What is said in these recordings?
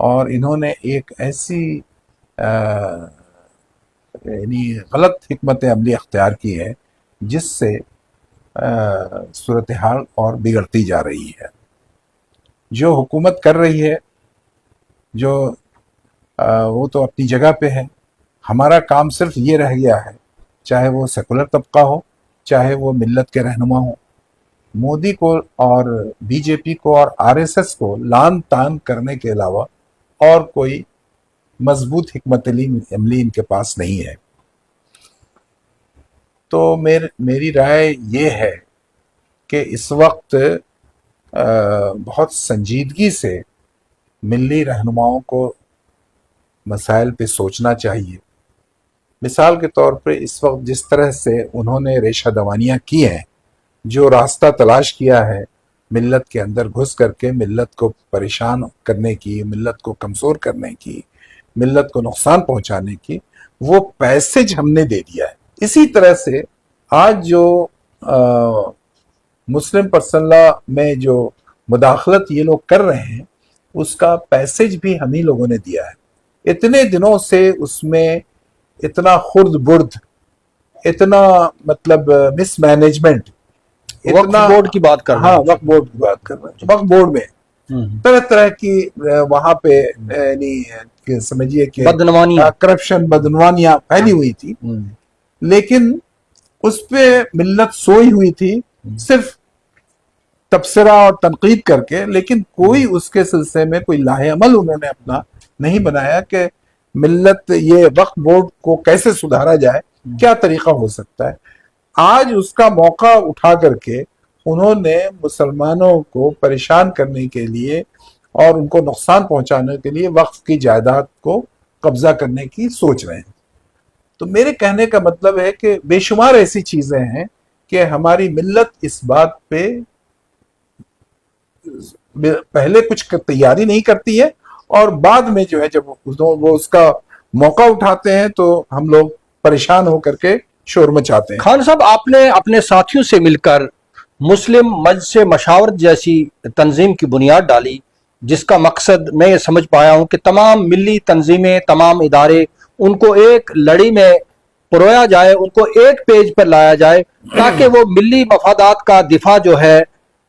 اور انہوں نے ایک ایسی یعنی غلط حکمت عملی اختیار کی ہے جس سے صورتحال اور بگڑتی جا رہی ہے. جو حکومت کر رہی ہے جو وہ تو اپنی جگہ پہ ہے. ہمارا کام صرف یہ رہ گیا ہے، چاہے وہ سیکولر طبقہ ہو چاہے وہ ملت کے رہنما ہوں، مودی کو اور بی جے پی کو اور آر ایس ایس کو لان تان کرنے کے علاوہ اور کوئی مضبوط حکمت عملی ان کے پاس نہیں ہے. تو میری رائے یہ ہے کہ اس وقت بہت سنجیدگی سے ملی رہنماؤں کو مسائل پہ سوچنا چاہیے. مثال کے طور پہ اس وقت جس طرح سے انہوں نے ریشہ دوانیاں کی ہیں، جو راستہ تلاش کیا ہے ملت کے اندر گھس کر کے ملت کو پریشان کرنے کی، ملت کو کمزور کرنے کی، ملت کو نقصان پہنچانے کی، وہ پیسج ہم نے دے دیا ہے. اسی طرح سے آج جو مسلم پرسنل لا میں جو مداخلت یہ لوگ کر رہے ہیں اس کا پیسج بھی ہم ہی لوگوں نے دیا ہے. اتنے دنوں سے اس میں اتنا خرد برد، اتنا مطلب مس مینجمنٹ، وقف بورڈ کی بات کر رہے ہیں. ہاں وقف بورڈ کی بات کر رہے ہیں. وقف بورڈ میں طرح طرح کی وہاں پہ یعنی سمجھیے کہ بدعنوانیاں، کرپشن، بدعنوانیاں پھیلی ہوئی تھی، لیکن اس پہ ملت سوئی ہوئی تھی صرف تبصرہ اور تنقید کر کے، لیکن کوئی اس کے سلسلے میں کوئی لاہ عمل انہوں نے اپنا نہیں بنایا کہ ملت یہ وقف بورڈ کو کیسے سدھارا جائے، کیا طریقہ ہو سکتا ہے. آج اس کا موقع اٹھا کر کے انہوں نے مسلمانوں کو پریشان کرنے کے لیے اور ان کو نقصان پہنچانے کے لیے وقف کی جائیداد کو قبضہ کرنے کی سوچ رہے ہیں. تو میرے کہنے کا مطلب ہے کہ بے شمار ایسی چیزیں ہیں کہ ہماری ملت اس بات پہ پہلے کچھ تیاری نہیں کرتی ہے اور بعد میں جو ہے جب وہ اس کا موقع اٹھاتے ہیں تو ہم لوگ پریشان ہو کر کے شور مچاتے ہیں. خان صاحب، آپ نے اپنے ساتھیوں سے مل کر مسلم مجلس مشاورت جیسی تنظیم کی بنیاد ڈالی، جس کا مقصد میں یہ سمجھ پایا ہوں کہ تمام ملی تنظیمیں، تمام ادارے، ان کو ایک لڑی میں پرویا جائے، ان کو ایک پیج پر لایا جائے تاکہ وہ ملی مفادات کا دفاع جو ہے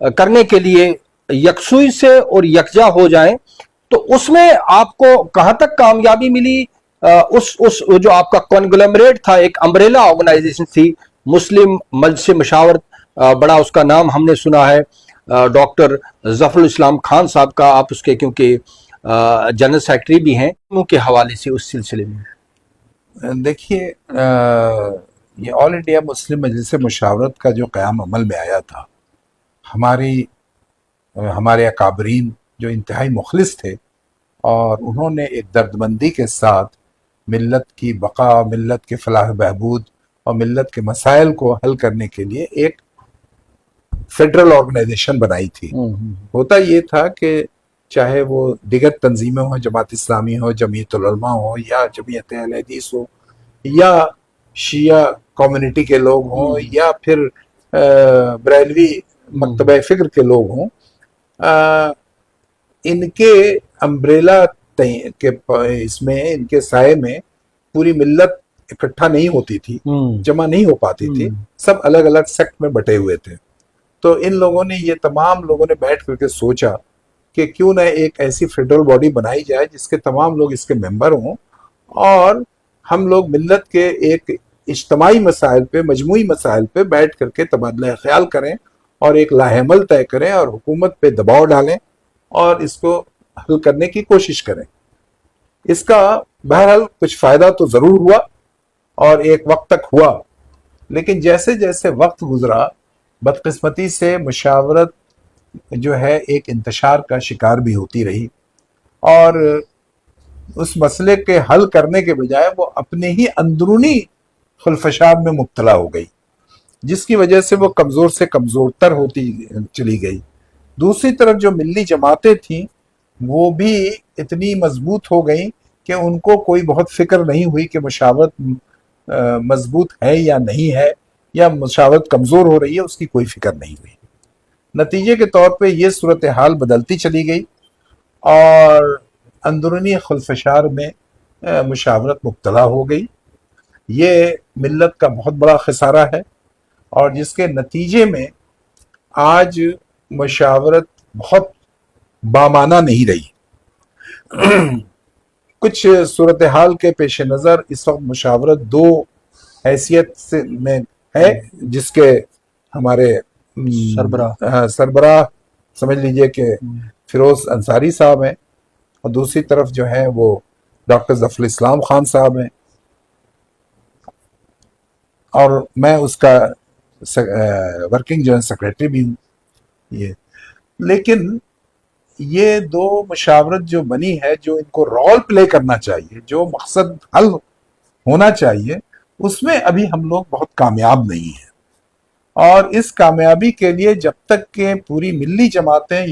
کرنے کے لیے یکسوئی سے اور یکجا ہو جائیں. تو اس میں آپ کو کہاں تک کامیابی ملی؟ اس جو آپ کا کانگلومریٹ تھا، ایک امبریلا آرگنائزیشن تھی مسلم مجلس مشاورت، بڑا اس کا نام ہم نے سنا ہے ڈاکٹر ظفر الاسلام خان صاحب کا، آپ اس کے کیونکہ جنرل سیکرٹری بھی ہیں، ان کے حوالے سے اس سلسلے میں دیکھیے یہ آل انڈیا مسلم مجلس مشاورت کا جو قیام عمل میں آیا تھا، ہمارے اکابرین جو انتہائی مخلص تھے اور انہوں نے ایک دردمندی کے ساتھ ملت کی بقا، ملت کے فلاح بہبود اور ملت کے مسائل کو حل کرنے کے لیے ایک فیڈرل آرگنائزیشن بنائی تھی. ہوتا یہ تھا کہ چاہے وہ دیگر تنظیمیں ہوں، جماعت اسلامی ہو، جمعیت العلماء ہو، یا جمعیت اہل حدیث ہو، یا شیعہ کمیونٹی کے لوگ ہوں، یا پھر بریلوی مکتبہ فکر کے لوگ ہوں، ان کے امبریلا کے اس میں، ان کے سائے میں پوری ملت اکٹھا نہیں ہوتی تھی، جمع نہیں ہو پاتی تھی، سب الگ الگ سیکٹ میں بٹے ہوئے تھے. تو ان لوگوں نے، یہ تمام لوگوں نے بیٹھ کر کے سوچا کہ کیوں نہ ایک ایسی فیڈرل باڈی بنائی جائے جس کے تمام لوگ اس کے ممبر ہوں، اور ہم لوگ ملت کے ایک اجتماعی مسائل پہ، مجموعی مسائل پہ بیٹھ کر کے تبادلہ خیال کریں اور ایک لاہ عمل طے کریں اور حکومت پہ دباؤ ڈالیں اور اس کو حل کرنے کی کوشش کریں. اس کا بہرحال کچھ فائدہ تو ضرور ہوا اور ایک وقت تک ہوا، لیکن جیسے جیسے وقت گزرا بدقسمتی سے مشاورت جو ہے ایک انتشار کا شکار بھی ہوتی رہی، اور اس مسئلے کے حل کرنے کے بجائے وہ اپنے ہی اندرونی خلفشار میں مبتلا ہو گئی، جس کی وجہ سے وہ کمزور سے کمزور تر ہوتی چلی گئی. دوسری طرف جو ملی جماعتیں تھیں وہ بھی اتنی مضبوط ہو گئیں کہ ان کو کوئی بہت فکر نہیں ہوئی کہ مشاورت مضبوط ہے یا نہیں ہے، یا مشاورت کمزور ہو رہی ہے، اس کی کوئی فکر نہیں ہوئی. نتیجے کے طور پہ یہ صورتحال بدلتی چلی گئی اور اندرونی خلفشار میں مشاورت مبتلا ہو گئی. یہ ملت کا بہت بڑا خسارہ ہے، اور جس کے نتیجے میں آج مشاورت بہت بامانہ نہیں رہی. کچھ صورتحال کے پیش نظر اس وقت مشاورت دو حیثیت میں ہے، جس کے ہمارے سربراہ سمجھ لیجئے کہ فیروز انصاری صاحب ہیں، اور دوسری طرف جو ہے وہ ڈاکٹر ظفر اسلام خان صاحب ہیں، اور میں اس کا ورکنگ جنرل سیکریٹری بھی ہوں. لیکن یہ دو مشاورت جو بنی ہے، جو ان کو رول پلے کرنا چاہیے، جو مقصد حل ہونا چاہیے، اس میں ابھی ہم لوگ بہت کامیاب نہیں ہیں. اور اس کامیابی کے لیے جب تک کہ پوری ملی جماعتیں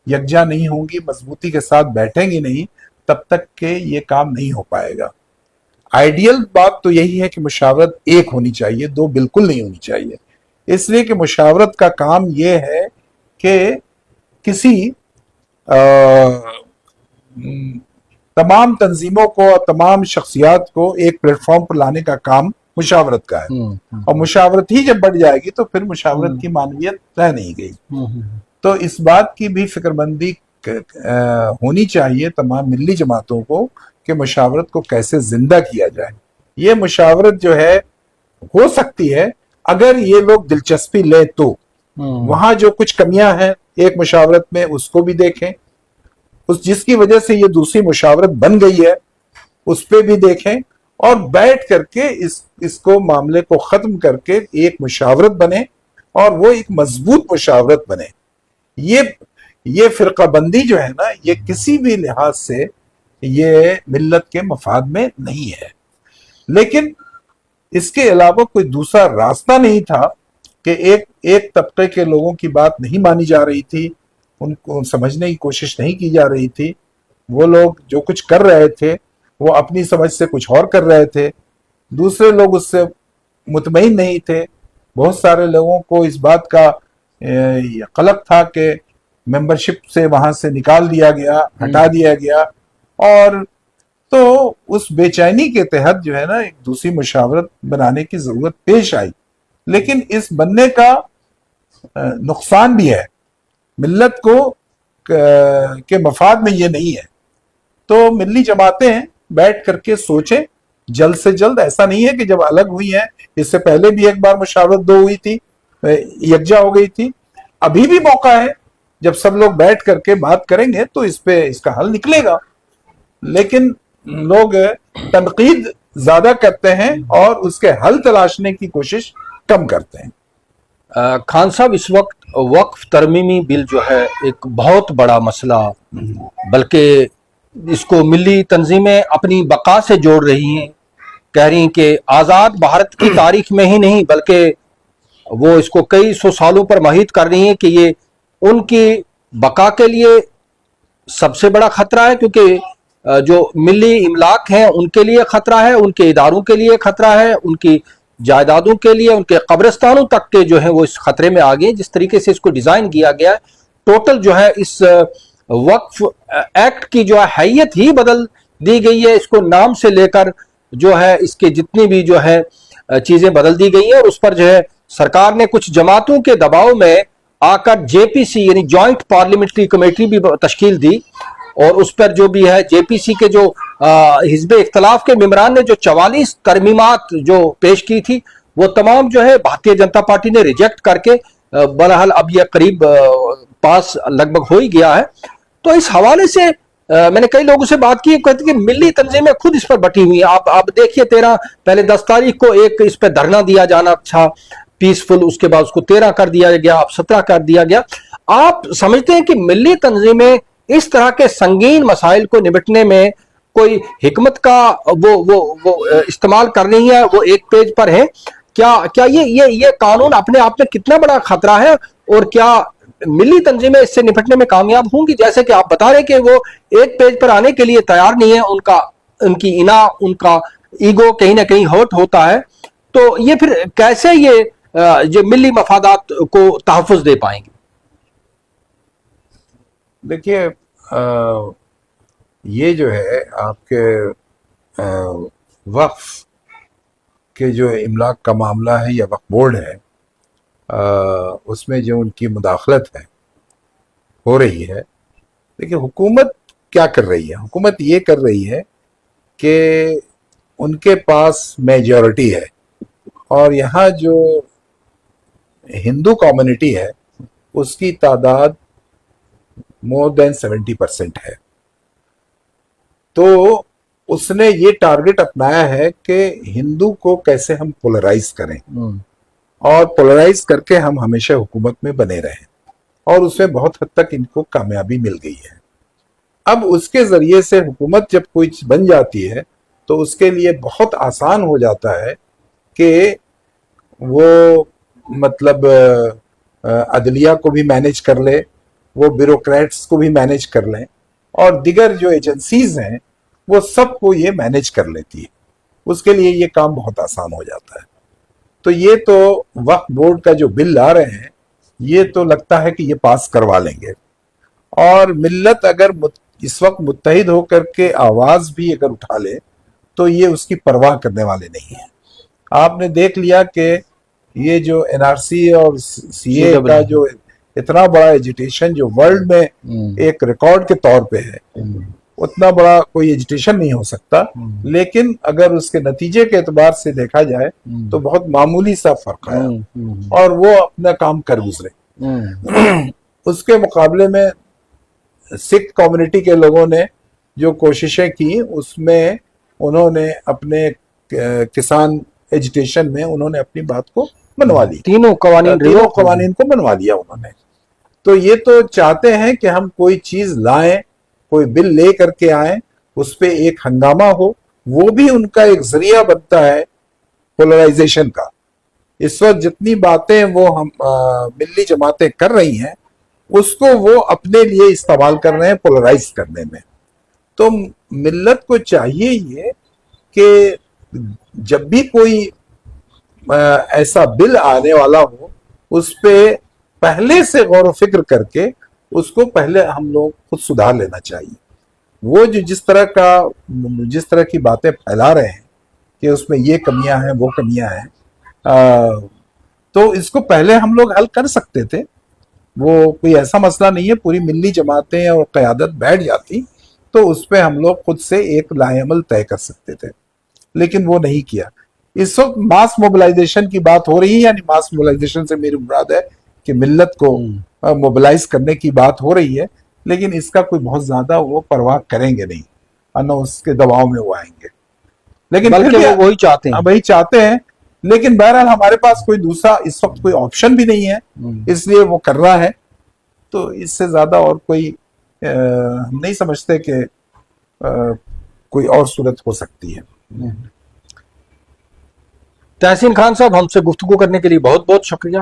یکجا نہیں ہوں گی، مضبوطی کے ساتھ بیٹھیں گی نہیں، تب تک کہ یہ کام نہیں ہو پائے گا. آئیڈیل بات تو یہی ہے کہ مشاورت ایک ہونی چاہیے، دو بالکل نہیں ہونی چاہیے. اس لیے کہ مشاورت کا کام یہ ہے کہ کسی تمام تنظیموں کو اور تمام شخصیات کو ایک پلیٹ فارم پر لانے کا کام مشاورت کا ہے. اور مشاورت ہی جب بڑھ جائے گی تو پھر مشاورت کی معنویت رہ نہیں گئی. تو اس بات کی بھی فکر مندی ہونی چاہیے تمام ملی جماعتوں کو کہ مشاورت کو کیسے زندہ کیا جائے. یہ مشاورت جو ہے ہو سکتی ہے اگر یہ لوگ دلچسپی لیں تو. وہاں جو کچھ کمیاں ہیں ایک مشاورت میں اس کو بھی دیکھیں، جس کی وجہ سے یہ دوسری مشاورت بن گئی ہے اس پہ بھی دیکھیں، اور بیٹھ کر کے اس کو معاملے کو ختم کر کے ایک مشاورت بنے، اور وہ ایک مضبوط مشاورت بنے. یہ فرقہ بندی جو ہے نا، یہ کسی بھی لحاظ سے یہ ملت کے مفاد میں نہیں ہے. لیکن اس کے علاوہ کوئی دوسرا راستہ نہیں تھا کہ ایک طبقے کے لوگوں کی بات نہیں مانی جا رہی تھی، ان کو سمجھنے کی کوشش نہیں کی جا رہی تھی. وہ لوگ جو کچھ کر رہے تھے وہ اپنی سمجھ سے کچھ اور کر رہے تھے، دوسرے لوگ اس سے مطمئن نہیں تھے. بہت سارے لوگوں کو اس بات کا قلق تھا کہ ممبرشپ سے وہاں سے نکال دیا گیا، ہٹا دیا گیا، اور تو اس بے چینی کے تحت جو ہے نا ایک دوسری مشاورت بنانے کی ضرورت پیش آئی. لیکن اس بننے کا نقصان بھی ہے ملت کو کے مفاد میں، یہ نہیں ہے. تو ملی جماعتیں بیٹھ کر کے سوچیں جلد سے جلد. ایسا نہیں ہے کہ جب الگ ہوئی ہیں، اس سے پہلے بھی ایک بار مشاورت دو ہوئی تھی، یکجا ہو گئی تھی. ابھی بھی موقع ہے، جب سب لوگ بیٹھ کر کے بات کریں گے تو اس کا حل نکلے گا. لیکن لوگ تنقید زیادہ کرتے ہیں اور اس کے حل تلاشنے کی کوشش کم کرتے ہیں. خان صاحب، اس وقت وقف ترمیمی بل جو ہے ایک بہت بڑا مسئلہ، بلکہ اس کو ملی تنظیمیں اپنی بقا سے جوڑ رہی ہیں. کہہ رہی ہیں کہ آزاد بھارت کی تاریخ میں ہی نہیں بلکہ وہ اس کو کئی سو سالوں پر محیط کر رہی ہیں کہ یہ ان کی بقا کے لیے سب سے بڑا خطرہ ہے، کیونکہ جو ملی املاک ہیں ان کے لیے خطرہ ہے، ان کے اداروں کے لیے خطرہ ہے، ان کی جائیدادوں کے لیے، ان کے قبرستانوں تک کے جو ہیں وہ اس خطرے میں آگئے. جس طریقے سے اس کو ڈیزائن کیا گیا ہے، ٹوٹل جو ہے اس وقف ایکٹ کی جو ہے حیت ہی بدل دی گئی ہے. اس کو نام سے لے کر جو ہے اس کے جتنی بھی جو ہے چیزیں بدل دی گئی ہیں، اور اس پر جو ہے سرکار نے کچھ جماعتوں کے دباؤ میں آ کر جے پی سی یعنی جوائنٹ پارلیمنٹری کمیٹی بھی تشکیل دی، اور اس پر جو بھی ہے جے پی سی کے جو حزب اختلاف کے ممبران نے جو 44 ترمیمات جو پیش کی تھی وہ تمام جو ہے بھارتیہ جنتا پارٹی نے ریجیکٹ کر کے بہرحال اب یہ قریب پاس لگ بھگ ہو ہی گیا ہے. تو اس حوالے سے میں نے کئی لوگوں سے بات کی، کہتے کہ ملی تنظیمیں خود اس پر بٹی ہوئی ہیں. آپ دیکھیے 10 تاریخ کو ایک اس پہ دھرنا دیا جانا تھا پیسفل، اس کے بعد اس کو 13 کر دیا گیا، اب 17 کر دیا گیا. آپ سمجھتے ہیں کہ ملی تنظیمیں اس طرح کے سنگین مسائل کو نمٹنے میں کوئی حکمت کا وہ استعمال کر رہی ہے؟ وہ ایک پیج پر ہے. کیا یہ قانون اپنے آپ میں کتنا بڑا خطرہ ہے، اور کیا ملی تنظیمیں اس سے نپٹنے میں کامیاب ہوں گی؟ جیسے کہ آپ بتا رہے کہ وہ ایک پیج پر آنے کے لیے تیار نہیں ہے، ان کی انا، ان کا ایگو کہیں نہ کہیں ہرٹ ہوتا ہے. تو یہ پھر کیسے یہ ملی مفادات کو تحفظ دے پائیں گے؟ دیکھیے، یہ جو ہے آپ کے وقف کے جو املاک کا معاملہ ہے یا وقف بورڈ ہے، اس میں جو ان کی مداخلت ہے ہو رہی ہے، دیکھیں حکومت کیا کر رہی ہے؟ حکومت یہ کر رہی ہے کہ ان کے پاس میجورٹی ہے، اور یہاں جو ہندو کمیونٹی ہے اس کی تعداد مور دین 70% ہے، تو اس نے یہ ٹارگٹ اپنایا ہے کہ ہندو کو کیسے ہم پولرائز کریں اور پولرائز کر کے ہم ہمیشہ حکومت میں بنے رہیں، اور اس میں بہت حد تک ان کو کامیابی مل گئی ہے۔ اب اس کے ذریعے سے حکومت جب کوئی چیز بن جاتی ہے تو اس کے لیے بہت آسان ہو جاتا ہے کہ وہ مطلب عدلیہ کو بھی مینیج کر لے، وہ بیوروکریٹس کو بھی مینیج کر لیں، اور دیگر جو ایجنسیز ہیں وہ سب کو یہ مینیج کر لیتی ہے۔ اس کے لیے یہ کام بہت آسان ہو جاتا ہے۔ تو یہ تو وقف بورڈ کا جو بل لا رہے ہیں یہ تو لگتا ہے کہ یہ پاس کروا لیں گے، اور ملت اگر اس وقت متحد ہو کر کے آواز بھی اگر اٹھا لے تو یہ اس کی پرواہ کرنے والے نہیں ہیں۔ آپ نے دیکھ لیا کہ یہ جو این آر سی اور سی اے کا جو اتنا بڑا ایجیٹیشن جو ورلڈ میں ایک ریکارڈ کے طور پہ ہے، اتنا بڑا کوئی ایجیٹیشن نہیں ہو سکتا، لیکن اگر اس کے نتیجے کے اعتبار سے دیکھا جائے تو بہت معمولی سا فرق ہے، اور وہ اپنا کام کر گزرے۔ اس کے مقابلے میں سکھ کمیونٹی کے لوگوں نے جو کوششیں کی اس میں انہوں نے اپنے کسان ایجیٹیشن میں انہوں نے اپنی بات کو منوا لی، تینوں قوانین کو منوا لیا انہوں نے۔ تو یہ تو چاہتے ہیں کہ ہم کوئی چیز لائیں، کوئی بل لے کر کے آئیں، اس پہ ایک ہنگامہ ہو، وہ بھی ان کا ایک ذریعہ بنتا ہے پولرائزیشن کا۔ اس وقت جتنی باتیں وہ ہم ملی جماعتیں کر رہی ہیں اس کو وہ اپنے لیے استعمال کر رہے ہیں پولرائز کرنے میں۔ تو ملت کو چاہیے یہ کہ جب بھی کوئی ایسا بل آنے والا ہو اس پہ پہلے سے غور و فکر کر کے اس کو پہلے ہم لوگ خود سدھار لینا چاہیے۔ وہ جو جس طرح کی باتیں پھیلا رہے ہیں کہ اس میں یہ کمیاں ہیں وہ کمیاں ہیں، تو اس کو پہلے ہم لوگ حل کر سکتے تھے، وہ کوئی ایسا مسئلہ نہیں ہے، پوری ملی جماعتیں اور قیادت بیٹھ جاتی تو اس پہ ہم لوگ خود سے ایک لائحہ عمل طے کر سکتے تھے، لیکن وہ نہیں کیا۔ اس وقت ماس موبلائزیشن کی بات ہو رہی ہے، یعنی ماس موبلائزیشن سے میری مراد ہے کہ ملت کو موبلائز کرنے کی بات ہو رہی ہے، لیکن اس کا کوئی بہت زیادہ وہ پرواہ کریں گے نہیں، ورنہ اس کے دباؤ میں وہ آئیں گے، لیکن بلکہ وہ وہی چاہتے ہیں۔ لیکن بہرحال ہمارے پاس کوئی دوسرا اس وقت کوئی آپشن بھی نہیں ہے، اس لیے وہ کر رہا ہے۔ تو اس سے زیادہ اور کوئی ہم نہیں سمجھتے کہ کوئی اور صورت ہو سکتی ہے۔ تحسین خان صاحب، ہم سے گفتگو کرنے کے لیے بہت بہت شکریہ۔